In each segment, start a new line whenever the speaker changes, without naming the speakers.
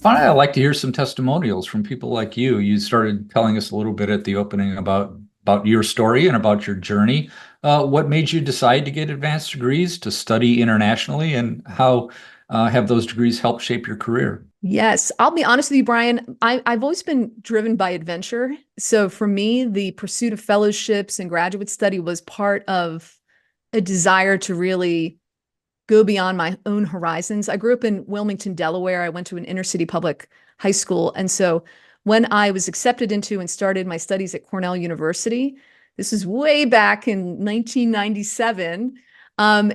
Finally, I'd like to hear some testimonials from people like you. You started telling us a little bit at the opening about your story and about your journey. What made you decide to get advanced degrees to study internationally, and how have those degrees helped shape your career?
Yes, I'll be honest with you, Brian. I've always been driven by adventure. So for me, the pursuit of fellowships and graduate study was part of a desire to really go beyond my own horizons. I grew up in Wilmington, Delaware. I went to an inner city public high school. And so when I was accepted into and started my studies at Cornell University, this is way back in 1997.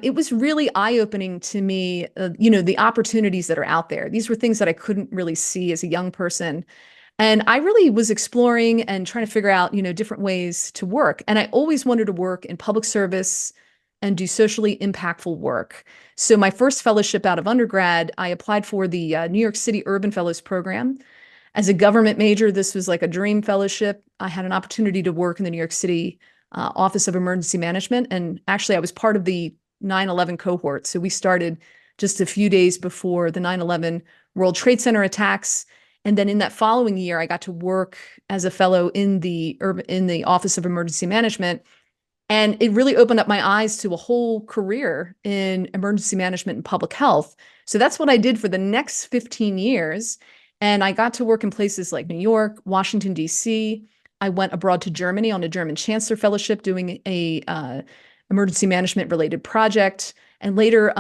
It was really eye-opening to me, the opportunities that are out there. These were things that I couldn't really see as a young person. And I really was exploring and trying to figure out, different ways to work. And I always wanted to work in public service and do socially impactful work. So my first fellowship out of undergrad, I applied for the New York City Urban Fellows Program. As a government major, this was like a dream fellowship. I had an opportunity to work in the New York City Office of Emergency Management. And actually, I was part of the 9/11 cohort. So we started just a few days before the 9/11 World Trade Center attacks. And then in that following year, I got to work as a fellow in the Office of Emergency Management. And it really opened up my eyes to a whole career in emergency management and public health. So that's what I did for the next 15 years. And I got to work in places like New York, Washington, D.C. I went abroad to Germany on a German Chancellor Fellowship doing a emergency management related project. And later,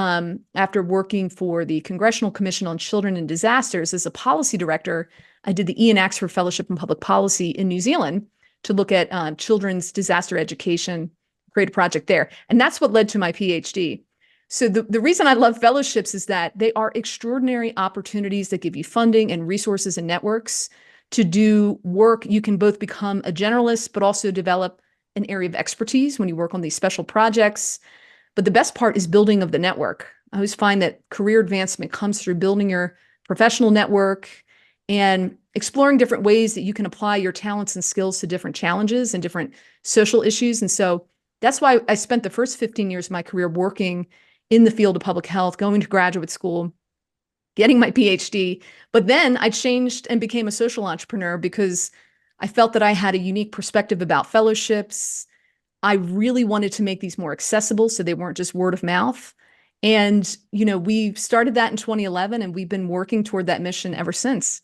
after working for the Congressional Commission on Children and Disasters as a policy director, I did the Ian Axford Fellowship in Public Policy in New Zealand to look at children's disaster education, create a project there. And that's what led to my PhD. So the reason I love fellowships is that they are extraordinary opportunities that give you funding and resources and networks to do work. You can both become a generalist, but also develop an area of expertise when you work on these special projects. But the best part is building of the network. I always find that career advancement comes through building your professional network and exploring different ways that you can apply your talents and skills to different challenges and different social issues. And so that's why I spent the first 15 years of my career working in the field of public health, going to graduate school, getting my PhD. But then I changed and became a social entrepreneur because I felt that I had a unique perspective about fellowships. I really wanted to make these more accessible so they weren't just word of mouth. And, we started that in 2011 and we've been working toward that mission ever since.